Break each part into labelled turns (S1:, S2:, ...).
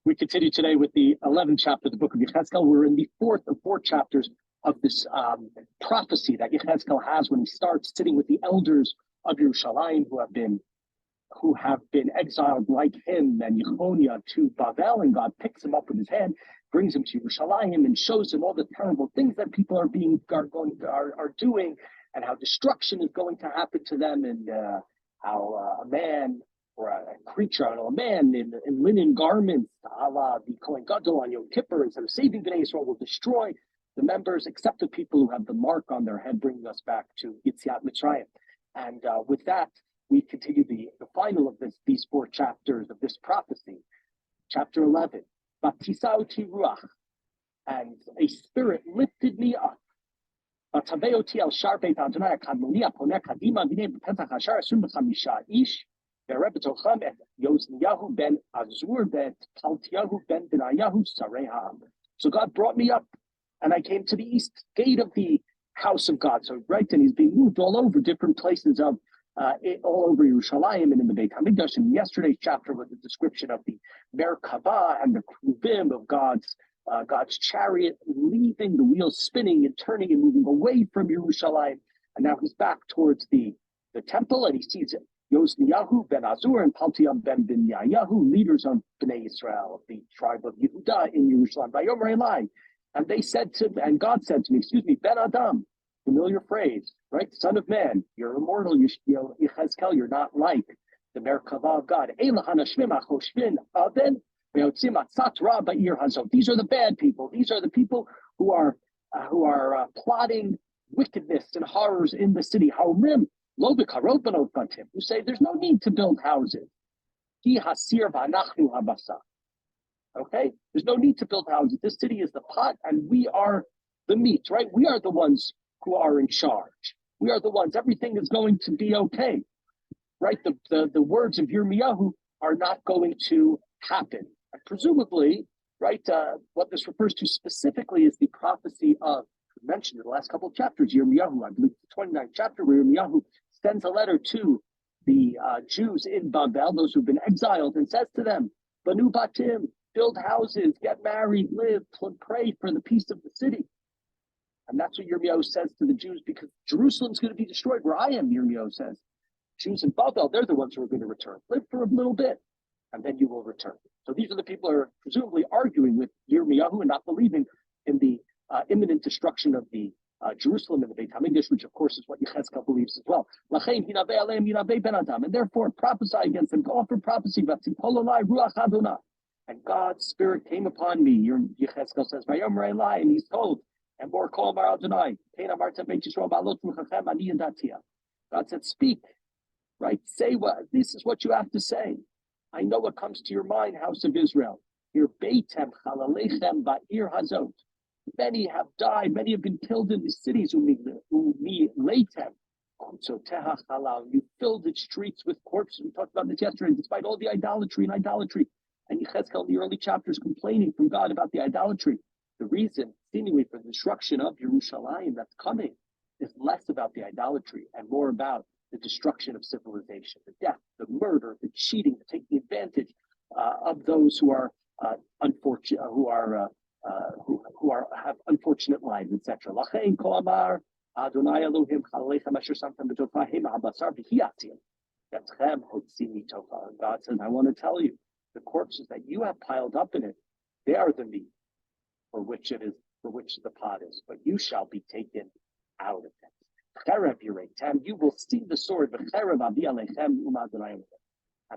S1: We continue today with the 11th chapter of the book of Yechezkel. We're in the fourth of four chapters of this prophecy that Yechezkel has when he starts sitting with the elders of Yerushalayim who have been exiled like him and Yechonia to Bavel, and God picks him up with his hand, brings him to Yerushalayim, and shows him all the terrible things that people are doing, and how destruction is going to happen to them, and how a man or a creature, a man in linen garments, a la the Kohen Gadol on Yom Kippur, instead of saving Bnei Yisrael, will destroy the members, except the people who have the mark on their head, bringing us back to Yetziat Mitzrayim. And with that, we continue the final of these four chapters of this prophecy. Chapter 11, Batisauti Ruach, and a spirit lifted me up. Bataveoti el Shar Beit Adonai Kadmoni Aponer Kadima V'nei B'Petach Hashar Asum B'Chamisha Ish Ve'Rebetocham Et Yosniyahu Ben Azur Bet Paltiyahu Ben Benayahu Sarei Ha'am. So God brought me up, and I came to the east gate of the house of God. So right, and he's being moved all over different places of all over Yerushalayim and in the Beit HaMikdash. And yesterday's chapter was a description of the Merkava and the Kruvim of God's chariot, leaving the wheels spinning and turning and moving away from Yerushalayim. And now he's back towards the temple, and he sees Yosniyahu ben Azur and Paltiam ben Binyayahu, leaders of Bnei Israel, of the tribe of Yehuda in Yerushalayim. Vayomer Elai. And they said and God said to me, Ben Adam, familiar phrase, right? Son of man, you're immortal, Yechezkel, you're not like the Merkava of God. These are the bad people. These are the people who are plotting wickedness and horrors in the city. Who say there's no need to build houses. Okay, there's no need to build houses. This city is the pot, and we are the meat, right? We are the ones who are in charge. We are the ones. Everything is going to be okay, right? The words of Yirmiyahu are not going to happen. And presumably, right, what this refers to specifically is the prophecy of, mentioned in the last couple of chapters, Yirmiyahu, I believe the 29th chapter, where Yirmiyahu sends a letter to the Jews in Babel, those who've been exiled, and says to them, Banu Batim, build houses, get married, live, pray for the peace of the city. And that's what Yirmiyahu says to the Jews, because Jerusalem's going to be destroyed where I am, Yirmiyahu says. Jews in Babel, they're the ones who are going to return. Live for a little bit, and then you will return. So these are the people who are presumably arguing with Yirmiyahu and not believing in the imminent destruction of the Jerusalem and the Beit HaMikdash, which of course is what Yechezkel believes as well. And therefore prophesy against them, go offer prophecy, and God's spirit came upon me. Yechezkel says, and he's told, and more call Mar Adonai. God said, speak, right? Say what this is what you have to say. I know what comes to your mind, house of Israel. Your beitem chalalechem ba'ir hazot. Many have died, many have been killed in the cities. Umi leitem. You filled its streets with corpses. We talked about this yesterday, despite all the idolatry. And Yechezkel in the early chapters complaining from God about the idolatry. The reason, seemingly, for the destruction of Yerushalayim that's coming is less about the idolatry and more about the destruction of civilization, the death, the murder, the cheating, the taking advantage of those who are unfortunate, who have unfortunate lives, etc. Adonai Elohim chalechem asher samtem b'tofahim abasar v'hiyatzim. God says, I want to tell you, the corpses that you have piled up in it, they are the meat for which the pot is, but you shall be taken out of it. You will see the sword, and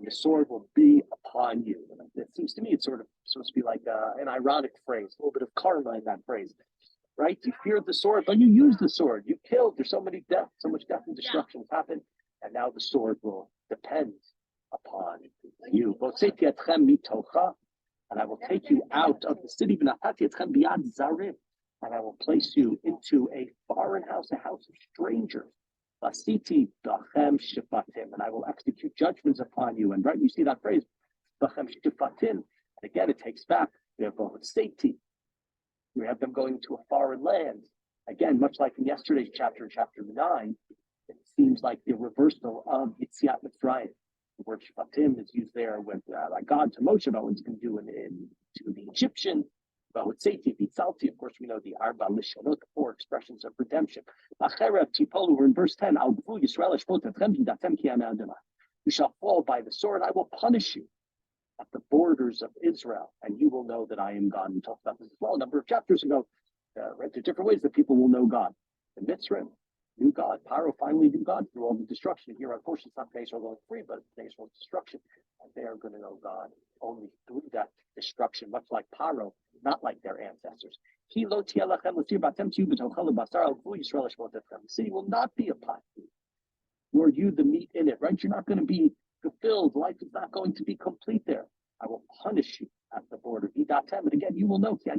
S1: the sword will be upon you. And it seems to me it's sort of supposed to be like an ironic phrase, a little bit of karma in that phrase, right? You feared the sword, but you used the sword. You killed. There's so much death and destruction has happened, and now the sword will depend upon you. And I will take you out of the city, and I will place you into a foreign house, a house of strangers. And I will execute judgments upon you. And right, you see that phrase, and again, it takes back. We have safety. We have them going to a foreign land. Again, much like in yesterday's chapter 9, it seems like the reversal of Yetziat Mitzrayim. The word Shvatim is used there with like God to Moshe about what he's going to do to the Egyptians. But with Seiti, Vitzalti, of course, we know the Arba Lishonot, 4 expressions of redemption. Lacherev Tipolu, we're in verse 10. You shall fall by the sword. I will punish you at the borders of Israel, and you will know that I am God. We talked about this as well a number of chapters ago. Right, there are different ways that people will know God. The Mitzrayim knew God. Paro finally knew God through all the destruction. Here, unfortunately, it's not Israel going free, but Israel's destruction. And they are going to know God only through that destruction, much like Paro, not like their ancestors. The city will not be a pot food, nor you the meat in it, right? You're not going to be fulfilled. Life is not going to be complete there. I will punish you at the border. And again, you will know. Here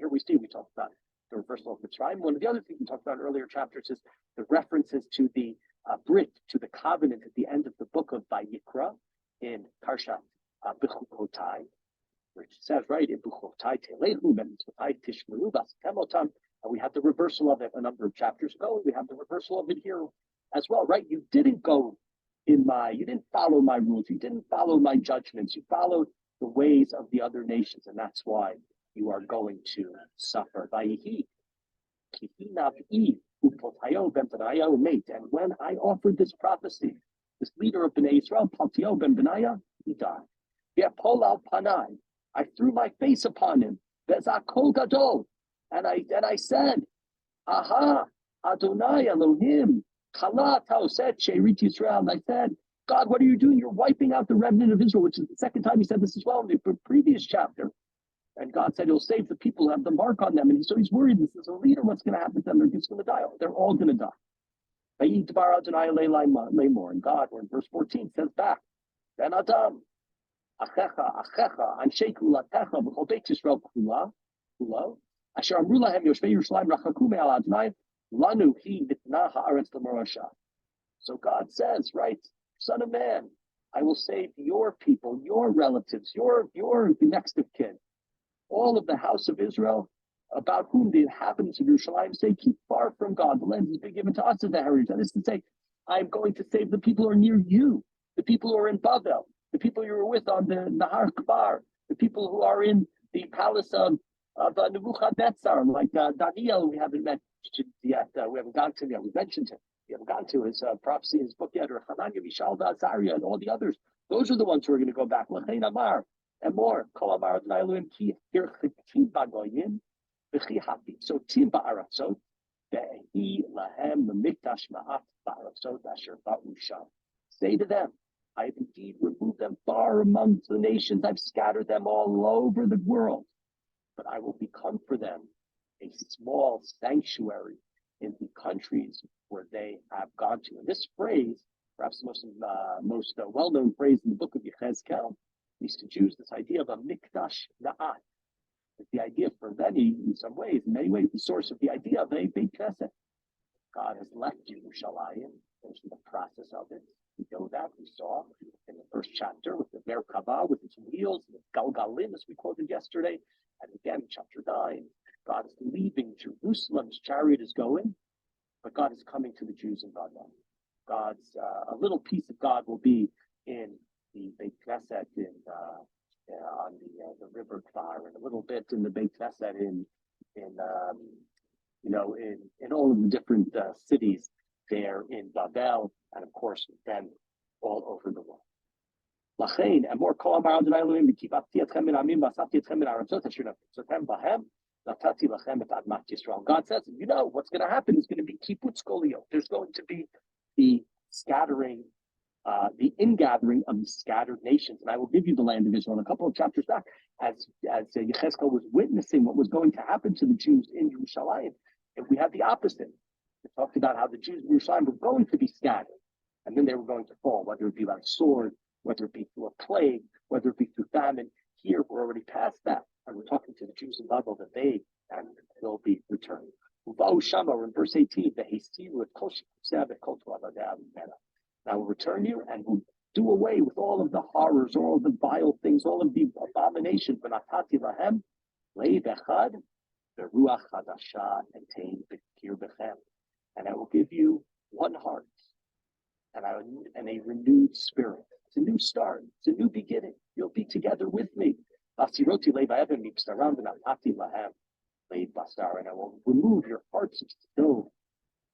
S1: we see, we talked about the reversal of Mitzrayim. One of the other things we talked about in earlier chapters is the references to the Brit, to the covenant at the end of the book of Vayikra in Parshat Bechukotai, which says, right, in Bechukotai Telehu, Mitzvotai Tishmeru, Vastemotam, and we have the reversal of it a number of chapters ago, and we have the reversal of it here as well, right? You didn't follow my rules, you didn't follow my judgments, you followed the ways of the other nations, and that's why you are going to suffer. And when I offered this prophecy, this leader of Bnei Israel, Paltiel ben Benaiah, he died. I threw my face upon him, and I said, Aha, Adonai Elohim, Chala Taoset She'erit Yisrael. And I said, God, what are you doing? You're wiping out the remnant of Israel, which is the second time he said this as well in the previous chapter. And God said he'll save the people who have the mark on them. And so he's worried, this is a leader, what's going to happen to them? They're just going to die. They're all going to die. And God, we're in verse 14, says back, Ben Adam, Achecha, Anshe Kulatecha, B'chol Beit Yisrael Kulo, Asher Amru Lahem Yoshvei Yerushalayim Rachaku Me'al Adonai, Lanu Hi Nitna Haaretz L'Morasha. So God says, right, Son of Man, I will save your people, your relatives, your next of kin, all of the house of Israel, about whom the inhabitants of Yerushalayim say, keep far from God. The land has been given to us as a heritage. That is to say, I'm going to save the people who are near you, the people who are in Babel, the people you were with on the Nahar Kbar, the people who are in the palace of Nebuchadnezzar, like Daniel, we haven't mentioned yet. We haven't gone to yet. We mentioned him. We haven't gone to his prophecy in his book yet, or Hananiah, Mishael, Azariah, and all the others. Those are the ones who are going to go back. L'chein Amar and more. Kol Amar Adonai Elohim ki hirchitim bagoyim v'chi hapitzotim ba'aratzot ve'hi lahem l'mikdash ma'at ba'aratzot asher ba'u sham. Say to them, I have indeed removed them far amongst the nations. I've scattered them all over the world. But I will become for them a small sanctuary in the countries where they have gone to. And this phrase, perhaps the most well-known phrase in the book of Yechezkel, at least to Jews, this idea of a mikdash na'at. It's the idea for many, in many ways, the source of the idea of a Beit Knesset. God has left Yerushalayim. There's the process of it. We know that. We saw in the first chapter with the Merkava, with its wheels, the Galgalim, as we quoted yesterday. And again, chapter 9, God is leaving Jerusalem. His chariot is going, but God is coming to the Jews in Babel. God's a little piece of God will be in the Beit Knesset on the river Kfar, and a little bit in the Beit Knesset in all of the different cities there in Babel, and of course then all over the world. Lachain and more call about Adonai Elohim to keep atziatchem min amim v'asaftiatchem min aratzot asher nafitzotem bahem natati lachem et admat Yisrael. God says, you know what's going to happen is going to be kibbutz golio. There's going to be the scattering, the ingathering of the scattered nations, and I will give you the land of Israel. In a couple of chapters back, as Yechezkel was witnessing what was going to happen to the Jews in Yerushalayim, and we had the opposite. We talked about how the Jews in Yerushalayim were going to be scattered, and then they were going to fall, whether it be by sword, whether it be through a plague, whether it be through famine. Here, we're already past that. And we're talking to the Jews in Babel that they will be returned. In verse 18, now we'll return you and we'll do away with all of the horrors, all of the vile things, all of the abominations. the Ruach Hadasha and Tein B'kir Bechem. And I will give you one heart and a renewed spirit. It's a new start. It's a new beginning. You'll be together with me. And I will remove your hearts of stone,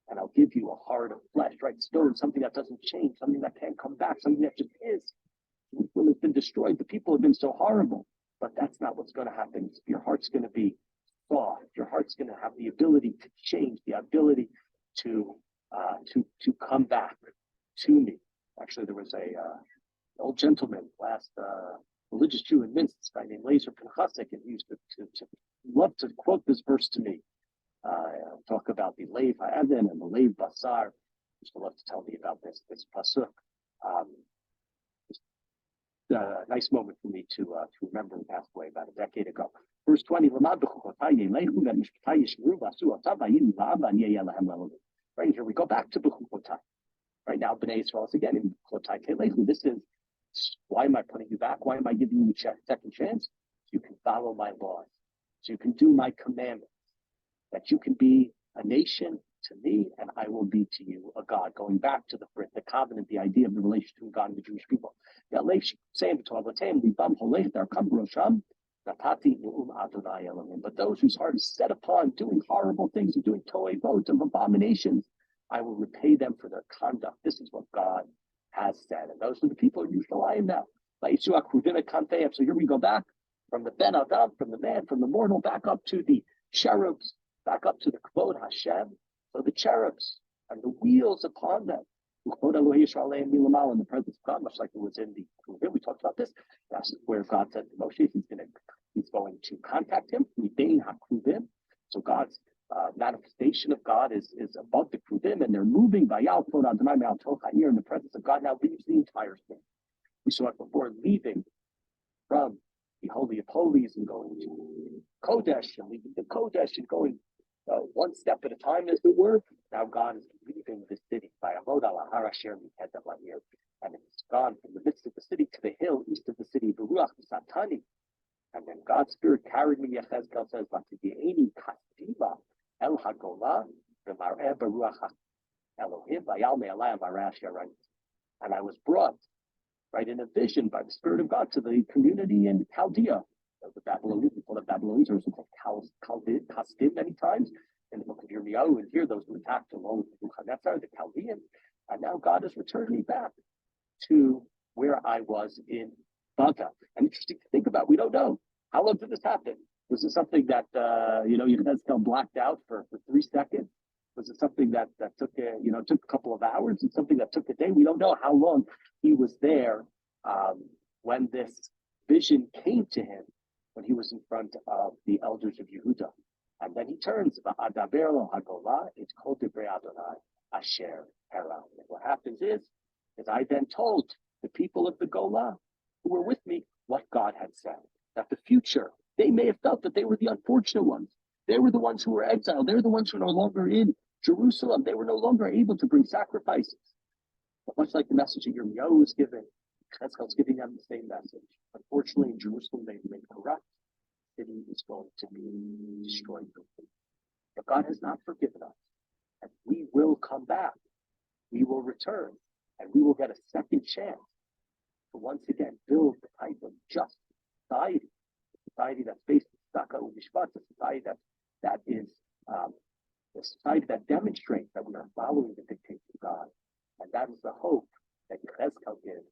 S1: and I'll give you a heart of flesh, right? Stone, something that doesn't change, something that can't come back, something that just is. When it's been destroyed, the people have been so horrible, but that's not what's going to happen. Your heart's going to be soft. Your heart's going to have the ability to change, the ability to come back to me. Actually, there was a old gentleman, last religious Jew in Minsk, this guy named Lazer Pinchasek, and he used to love to quote this verse to me. Talk about the Lev Ha'eden and the Lev Basar. He used to love to tell me about this pasuk. A nice moment for me to remember. He passed away about a decade ago. Verse 20. Right here we go back to Bechukotai. Right now, Bnei Yisrael is again in Chotai Kelechu. This is, why am I putting you back? Why am I giving you a second chance? So you can follow my laws. So you can do my commandments. That you can be a nation to me, and I will be to you a God. Going back to the covenant, the idea of the relationship between God and the Jewish people. But those whose heart is set upon doing horrible things and doing to'evot of abominations, I will repay them for their conduct. This is what God has said. And those are the people of Yerushalayim now. So here we go back from the Ben Adam, from the man, from the mortal, back up to the cherubs, back up to the Kvod Hashem. So the cherubs and the wheels upon them. In the presence of God, much like it was in the Kruvim. We talked about this. That's where God said to Moshe, he's going to contact him. So God's manifestation of God is above the Kruvim, and they're moving by in the presence of God. Now leaves the entire thing. We saw it before, leaving from the Holy of Holies and going to Kodesh, and leaving the Kodesh and going one step at a time, as it were. Now God is leaving the city by Amod al Harasher Miketah, and it's gone from the midst of the city to the hill east of the city, Beruach Satani. And then God's Spirit carried me, Yechezkel says, Vatidieini Kastiva El Hagolah V'mar'eh Beruach Elohim Vayal Me'alai Marash Yarayit. And I was brought, right, in a vision by the Spirit of God to the community in Chaldea. The Babylonians, we call it Babylonians, or something called Kasdim many times. In the book of Yirmiyahu, and here those who attacked along with Nebuchadnezzar, the Chaldeans. And now God has returned me back to where I was in Baghdad. And interesting to think about, we don't know. How long did this happen? Was it something that, Yechezkel blacked out for 3 seconds? Was it something that took a couple of hours? And something that took a day? We don't know how long he was there when this vision came to him, when he was in front of the elders of Yehuda. And then he turns, it's called Divrei Adonai Asher Hera. What happens is I then told the people of the Golah who were with me what God had said. That the future, they may have felt that they were the unfortunate ones. They were the ones who were exiled. They were the ones who were no longer in Jerusalem. They were no longer able to bring sacrifices. But much like the message that Yirmiyahu was giving, Yechezkel's giving them the same message. Unfortunately, in Jerusalem, they remain corrupt. The city is going to be destroyed completely. But God has not forgiven us. And we will come back. We will return. And we will get a second chance to once again build the type of just society. A society that's based on tzedakah u'mishpat, a society that is a society that demonstrates that we are following the dictates of God. And that is the hope that Yechezkel gives